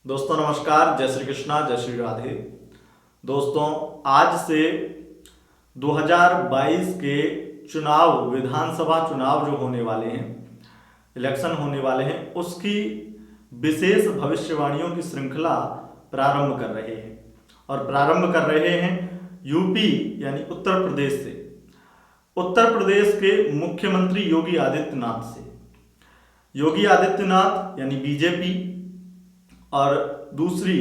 दोस्तों नमस्कार, जय श्री कृष्णा, जय श्री राधे। दोस्तों आज से 2022 के चुनाव, विधानसभा चुनाव जो होने वाले हैं, इलेक्शन होने वाले हैं, उसकी विशेष भविष्यवाणियों की श्रृंखला प्रारंभ कर रहे हैं। और प्रारंभ कर रहे हैं यूपी यानी उत्तर प्रदेश से। उत्तर प्रदेश के मुख्यमंत्री योगी आदित्यनाथ से। योगी आदित्यनाथ यानी बीजेपी और दूसरी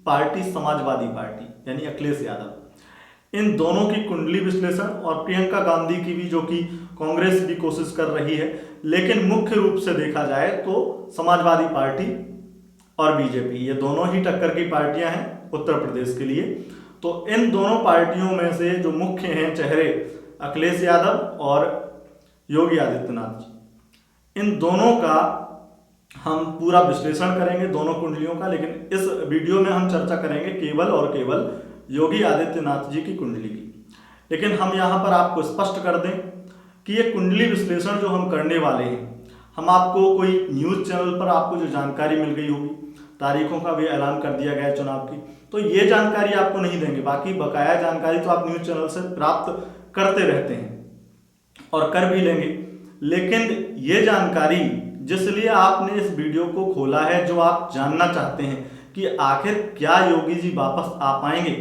पार्टी समाजवादी पार्टी यानी अखिलेश यादव, इन दोनों की कुंडली विश्लेषण, और प्रियंका गांधी की भी, जो कि कांग्रेस भी कोशिश कर रही है, लेकिन मुख्य रूप से देखा जाए तो समाजवादी पार्टी और बीजेपी, ये दोनों ही टक्कर की पार्टियां हैं उत्तर प्रदेश के लिए। तो इन दोनों पार्टियों में से जो मुख्य हैं चेहरे, अखिलेश यादव और योगी आदित्यनाथ जी, इन दोनों का हम पूरा विश्लेषण करेंगे, दोनों कुंडलियों का। लेकिन इस वीडियो में हम चर्चा करेंगे केवल और केवल योगी आदित्यनाथ जी की कुंडली की। लेकिन हम यहाँ पर आपको स्पष्ट कर दें कि ये कुंडली विश्लेषण जो हम करने वाले हैं, हम आपको कोई न्यूज़ चैनल पर आपको जो जानकारी मिल गई होगी, तारीखों का भी ऐलान कर दिया गया है चुनाव की, तो ये जानकारी आपको नहीं देंगे। बाकी बकाया जानकारी तो आप न्यूज़ चैनल से प्राप्त करते रहते हैं और कर भी लेंगे। लेकिन ये जानकारी जिसलिए आपने इस वीडियो को खोला है, जो आप जानना चाहते हैं कि आखिर क्या योगी जी वापस आ पाएंगे,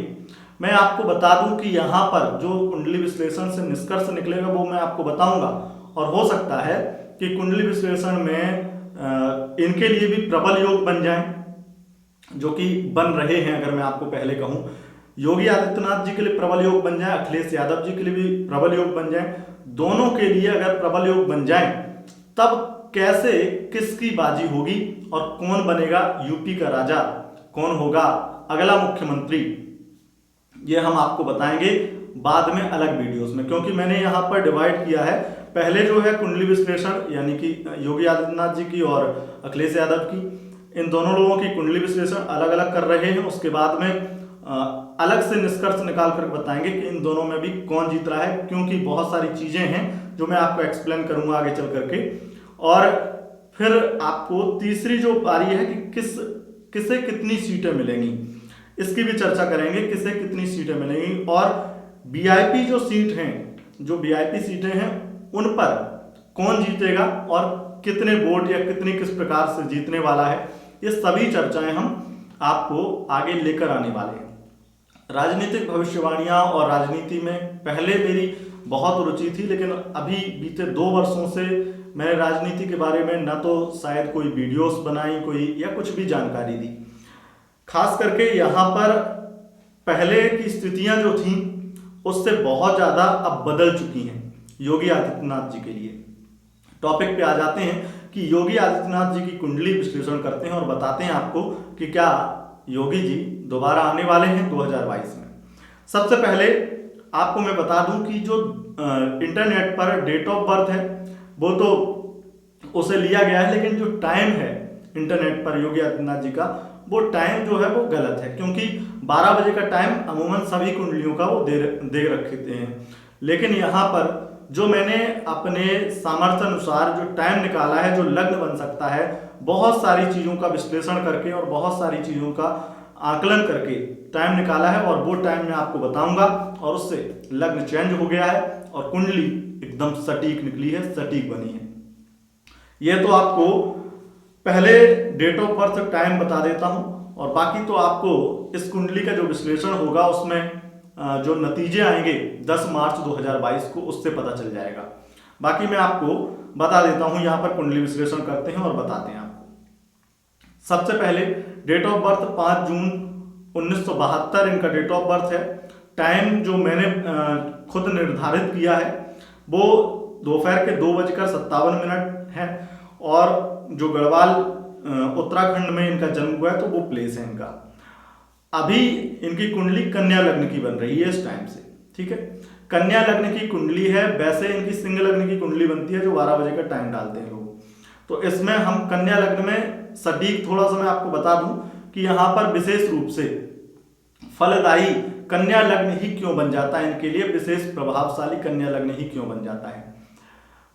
मैं आपको बता दूं कि यहाँ पर जो कुंडली विश्लेषण से निष्कर्ष निकलेगा वो मैं आपको बताऊंगा। और हो सकता है कि कुंडली विश्लेषण में इनके लिए भी प्रबल योग बन जाएं, जो कि बन रहे हैं। अगर मैं आपको पहले कहूं, योगी आदित्यनाथ जी के लिए प्रबल योग बन जाए, अखिलेश यादव जी के लिए भी प्रबल योग बन जाए, दोनों के लिए अगर प्रबल योग बन जाए, तब कैसे किसकी बाजी होगी और कौन बनेगा यूपी का राजा, कौन होगा अगला मुख्यमंत्री, ये हम आपको बताएंगे बाद में अलग वीडियोस में। क्योंकि मैंने यहाँ पर डिवाइड किया है, पहले जो है कुंडली विश्लेषण यानी कि योगी आदित्यनाथ जी की और अखिलेश यादव की, इन दोनों लोगों की कुंडली विश्लेषण अलग अलग कर रहे हैं। उसके बाद में अलग से निष्कर्ष निकाल कर बताएंगे कि इन दोनों में भी कौन जीत रहा है, क्योंकि बहुत सारी चीजें हैं जो मैं आपको एक्सप्लेन करूंगा आगे चल करके। और फिर आपको तीसरी जो पारी है कि किसे कितनी सीटें मिलेंगी, इसकी भी चर्चा करेंगे, किसे कितनी सीटें मिलेंगी। और वीआईपी जो सीट हैं, जो वीआईपी सीटें हैं, उन पर कौन जीतेगा और कितने वोट या कितनी किस प्रकार से जीतने वाला है, ये सभी चर्चाएं हम आपको आगे लेकर आने वाले हैं। राजनीतिक भविष्यवाणियां और राजनीति में पहले मेरी बहुत रुचि थी, लेकिन अभी बीते 2 वर्षों से मैंने राजनीति के बारे में न तो शायद कोई वीडियोस बनाई, कोई या कुछ भी जानकारी दी। खास करके यहाँ पर पहले की स्थितियां जो थी उससे बहुत ज़्यादा अब बदल चुकी हैं योगी आदित्यनाथ जी के लिए। टॉपिक पे आ जाते हैं कि योगी आदित्यनाथ जी की कुंडली विश्लेषण करते हैं और बताते हैं आपको कि क्या योगी जी दोबारा आने वाले हैं 2022 में। सबसे पहले आपको मैं बता दूं कि जो इंटरनेट पर डेट ऑफ बर्थ है वो तो उसे लिया गया है, लेकिन जो टाइम है इंटरनेट पर योगी आदित्यनाथ जी का, वो टाइम जो है वो गलत है। क्योंकि 12 बजे का टाइम अमूमन सभी कुंडलियों का वो दे रखते हैं। लेकिन यहाँ पर जो मैंने अपने सामर्थ्य अनुसार जो टाइम निकाला है, जो लग्न बन सकता है, बहुत सारी चीज़ों का विश्लेषण करके और बहुत सारी चीज़ों का आकलन करके टाइम निकाला है, और वो टाइम मैं आपको बताऊंगा। और उससे लग्न चेंज हो गया है और कुंडली एकदम सटीक निकली है, सटीक बनी है। ये तो आपको पहले डेट ऑफ बर्थ टाइम बता देता हूं, और बाकी तो आपको इस कुंडली का जो विश्लेषण होगा उसमें जो नतीजे आएंगे 10 मार्च 2022 को, उससे पता चल जाएगा। बाकी मैं आपको बता देता हूं, यहां पर कुंडली विश्लेषण करते हैं और बताते हैं आपको। सबसे पहले डेट ऑफ बर्थ 5 जून 1972 इनका डेट ऑफ बर्थ है। टाइम जो मैंने खुद निर्धारित किया है वो दोपहर के 2:57 है, और जो गढ़वाल उत्तराखंड में इनका जन्म हुआ है तो वो प्लेस है इनका। अभी इनकी कुंडली कन्या लग्न की बन रही है इस टाइम से, ठीक है। कन्या लग्न की कुंडली है। वैसे इनकी सिंह लग्न की कुंडली बनती है जो 12 बजे का टाइम डालते हैं लोग। तो इसमें हम कन्या लग्न में सटीक थोड़ा सा मैं आपको बता दूं कि यहाँ पर विशेष रूप से फलदायी कन्या लग्न ही क्यों बन जाता है, इनके लिए विशेष प्रभावशाली कन्या लग्न ही क्यों बन जाता है।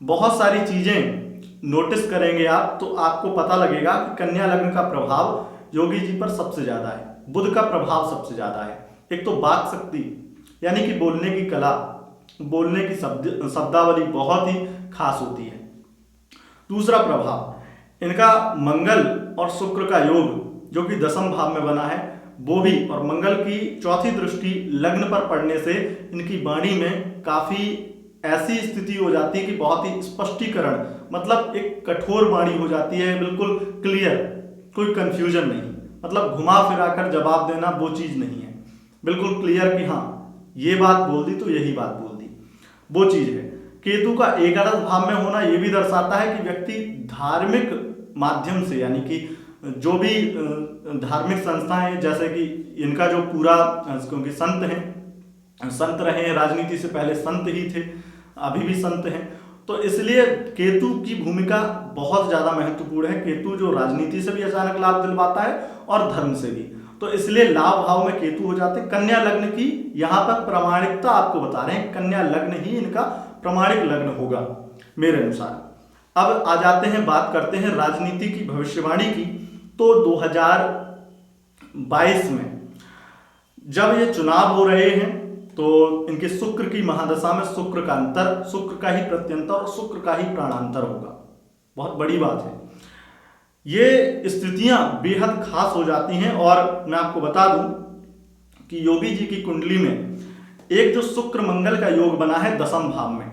बहुत सारी चीजें नोटिस करेंगे आप तो आपको पता लगेगा कि कन्या लग्न का प्रभाव योगी जी पर सबसे ज्यादा है, बुध का प्रभाव सबसे ज्यादा है। एक तो वाक शक्ति यानी कि बोलने की कला, बोलने की शब्दावली बहुत ही खास होती है। दूसरा प्रभाव इनका मंगल और शुक्र का योग जो कि दसम भाव में बना है वो भी, और मंगल की चौथी दृष्टि लग्न पर पड़ने से इनकी वाणी में काफी ऐसी स्थिति हो जाती है कि बहुत ही स्पष्टीकरण, मतलब एक कठोर वाणी हो जाती है, बिल्कुल क्लियर, कोई कंफ्यूजन नहीं, मतलब घुमा फिरा कर जवाब देना वो चीज नहीं है, बिल्कुल क्लियर कि हाँ ये बात बोल दी तो यही बात बोल दी, वो चीज है। केतु का एकादश भाव में होना ये भी दर्शाता है कि व्यक्ति धार्मिक माध्यम से, यानी कि जो भी धार्मिक संस्थाएं, जैसे कि इनका जो पूरा, क्योंकि संत हैं, संत रहे हैं, राजनीति से पहले संत ही थे, अभी भी संत हैं, तो इसलिए केतु की भूमिका बहुत ज्यादा महत्वपूर्ण है। केतु जो राजनीति से भी अचानक लाभ दिलवाता है और धर्म से भी, तो इसलिए लाभ भाव में केतु हो जाते हैं। कन्या लग्न की यहाँ पर प्रामाणिकता आपको बता रहे हैं, कन्या लग्न ही इनका प्रामाणिक लग्न होगा मेरे अनुसार। अब आ जाते हैं, बात करते हैं राजनीति की भविष्यवाणी की। तो 2022 में जब ये चुनाव हो रहे हैं तो इनके शुक्र की महादशा में शुक्र का अंतर, शुक्र का ही प्रत्यंतर और शुक्र का ही प्राणांतर होगा। बहुत बड़ी बात है, ये स्थितियां बेहद खास हो जाती हैं। और मैं आपको बता दूं कि योगी जी की कुंडली में एक जो शुक्र मंगल का योग बना है दसम भाव में,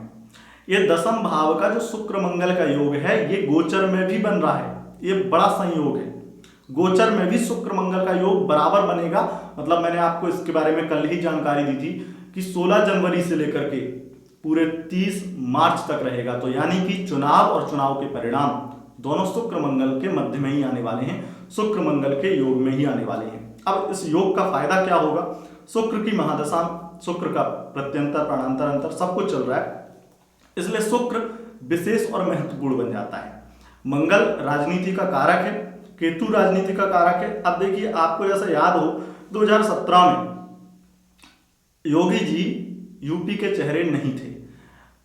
ये दसम भाव का जो शुक्र मंगल का योग है ये गोचर में भी बन रहा है, ये बड़ा संयोग है। गोचर में भी शुक्र मंगल का योग बराबर बनेगा, मतलब मैंने आपको इसके बारे में कल ही जानकारी दी थी कि 16 जनवरी से लेकर के पूरे 30 मार्च तक रहेगा। तो यानी कि चुनाव और चुनाव के परिणाम दोनों शुक्र मंगल के मध्य में ही आने वाले हैं, शुक्र मंगल के योग में ही आने वाले हैं। अब इस योग का फायदा क्या होगा? शुक्र की महादशा, शुक्र का प्रत्यंतर प्राणांतर अंतर सब कुछ चल रहा है, इसलिए शुक्र विशेष और महत्वपूर्ण बन जाता है। मंगल राजनीति का कारक है, केतु राजनीति का कारक है। अब देखिए, आपको जैसा याद हो 2017 में योगी जी यूपी के चेहरे नहीं थे,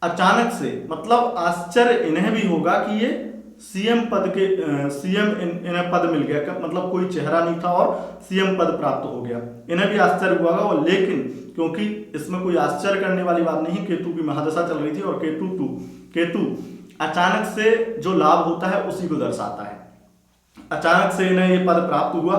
अचानक से, मतलब आश्चर्य इन्हें भी होगा कि ये सीएम पद के सीएम इन्हें पद मिल गया, मतलब कोई चेहरा नहीं था और सीएम पद प्राप्त हो गया, इन्हें भी आश्चर्य हुआ होगा। लेकिन क्योंकि इसमें कोई आश्चर्य करने वाली बात नहीं, केतु की महादशा चल रही थी और केतु अचानक से जो लाभ होता है उसी को दर्शाता है। अचानक से इन्हें ये पद प्राप्त हुआ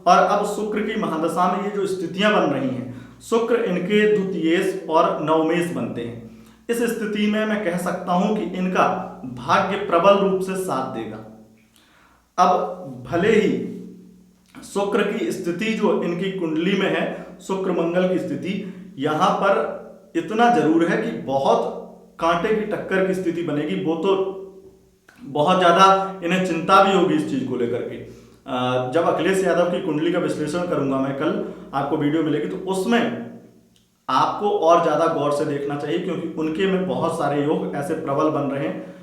और अब शुक्र की महादशा में ये जो स्थितियां बन रही हैं, शुक्र इनके द्वितीयेश और नवमेश बनते हैं। इस स्थिति में मैं कह सकता हूं कि इनका भाग्य प्रबल रूप से साथ देगा। अब भले ही शुक्र की स्थिति जो इनकी कुंडली में है, शुक्र मंगल की स्थिति, यहां पर इतना जरूर है कि बहुत कांटे की टक्कर की स्थिति बनेगी। वो तो बहुत ज्यादा इन्हें चिंता भी होगी इस चीज को लेकर के। जब अखिलेश यादव की कुंडली का विश्लेषण करूंगा मैं, कल आपको वीडियो मिलेगी, तो उसमें आपको और ज्यादा गौर से देखना चाहिए, क्योंकि उनके में बहुत सारे योग ऐसे प्रबल बन रहे हैं।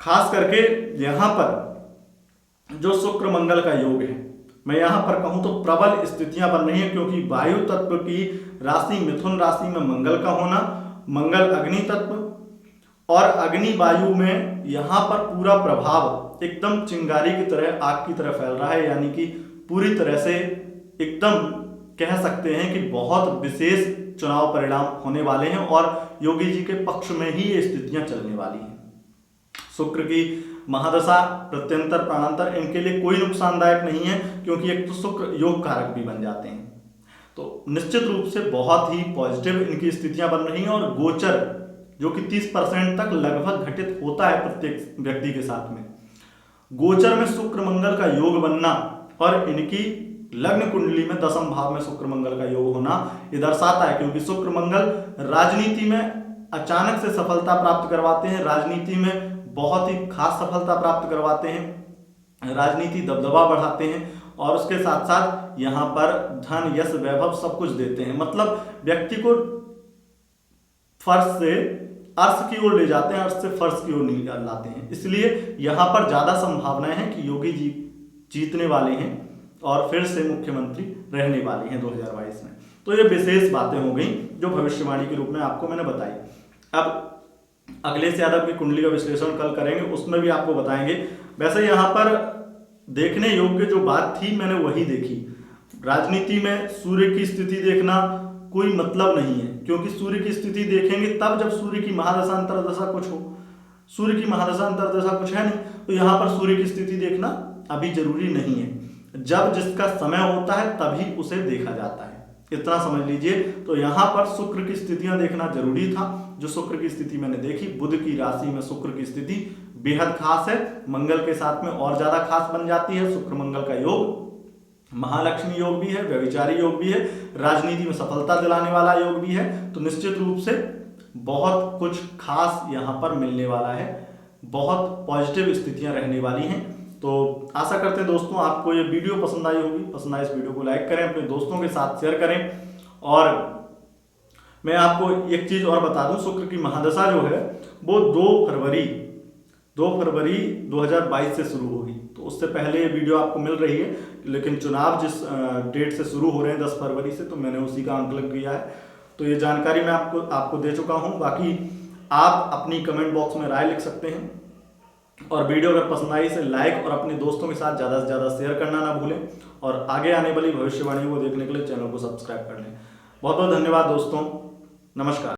खास करके यहां पर जो शुक्र मंगल का योग है, मैं यहां पर कहूं तो प्रबल स्थितियां बन रही हैं, क्योंकि वायु तत्व की राशि मिथुन राशि में मंगल का होना, मंगल अग्नि तत्व, और अग्नि वायु में यहां पर पूरा प्रभाव एकदम चिंगारी की तरह, आग की तरह फैल रहा है, यानी कि पूरी तरह से एकदम कह सकते हैं कि बहुत विशेष चुनाव परिणाम होने वाले हैं और योगी जी के पक्ष में ही ये स्थितियां चलने वाली हैं। शुक्र की महादशा, प्रत्यंतर, प्राणांतर इनके लिए कोई नुकसानदायक नहीं है, क्योंकि एक तो शुक्र योग कारक भी बन जाते हैं। तो निश्चित रूप से बहुत ही पॉजिटिव इनकी स्थितियां बन रही हैं। और गोचर जो कि 30% तक लगभग घटित होता है प्रत्येक व्यक्ति के साथ में, गोचर में शुक्र मंगल का योग बनना और इनकी लग्न कुंडली में दसम भाव में शुक्र मंगल का योग होना, ये दर्शाता है, क्योंकि शुक्र मंगल राजनीति में अचानक से सफलता प्राप्त करवाते हैं, राजनीति में बहुत ही खास सफलता प्राप्त करवाते हैं, राजनीति दबदबा बढ़ाते हैं, और उसके साथ साथ यहाँ पर धन, यश, वैभव सब कुछ देते हैं। मतलब व्यक्ति को फर्श से अर्श की ओर ले जाते हैं, अर्श से फर्श की ओर नहीं लाते हैं। इसलिए यहाँ पर ज्यादा संभावनाएं हैं कि योगी जी जीतने वाले हैं और फिर से मुख्यमंत्री रहने वाले हैं 2022 में। तो ये विशेष बातें हो गई जो भविष्यवाणी के रूप में आपको मैंने बताई। अब अखिलेश यादव की कुंडली का विश्लेषण कल करेंगे, उसमें भी आपको बताएंगे। वैसे यहाँ पर देखने योग्य जो बात थी मैंने वही देखी। राजनीति में सूर्य की स्थिति देखना कोई मतलब नहीं है, क्योंकि सूर्य की स्थिति देखेंगे तब जब सूर्य की महादशा अंतर्दशा कुछ हो। सूर्य की महादशा अंतर्दशा कुछ है नहीं, तो यहाँ पर सूर्य की स्थिति देखना अभी जरूरी नहीं है। जब जिसका समय होता है तभी उसे देखा जाता है, इतना समझ लीजिए। तो यहाँ पर शुक्र की स्थितियां देखना जरूरी था। जो शुक्र की स्थिति मैंने देखी, बुध की राशि में शुक्र की स्थिति बेहद खास है, मंगल के साथ में और ज्यादा खास बन जाती है। शुक्र मंगल का योग महालक्ष्मी योग भी है, व्यभिचारी योग भी है, राजनीति में सफलता दिलाने वाला योग भी है। तो निश्चित रूप से बहुत कुछ खास यहाँ पर मिलने वाला है, बहुत पॉजिटिव स्थितियां रहने वाली हैं। तो आशा करते हैं दोस्तों आपको ये वीडियो पसंद आई होगी। पसंद आए इस वीडियो को लाइक करें, अपने दोस्तों के साथ शेयर करें। और मैं आपको एक चीज और बता दूं, शुक्र की महादशा जो है वो 2 फरवरी 2022 से शुरू होगी। तो उससे पहले ये वीडियो आपको मिल रही है, लेकिन चुनाव जिस डेट से शुरू हो रहे हैं 10 फरवरी से, तो मैंने उसी का आंकलन किया है। तो ये जानकारी मैं आपको दे चुका हूँ। बाकी आप अपनी कमेंट बॉक्स में राय लिख सकते हैं, और वीडियो अगर पसंद आई इसे लाइक और अपने दोस्तों के साथ ज़्यादा से ज़्यादा शेयर करना ना भूलें। और आगे आने वाली भविष्यवाणियों को देखने के लिए चैनल को सब्सक्राइब कर लें। बहुत बहुत धन्यवाद दोस्तों, नमस्कार।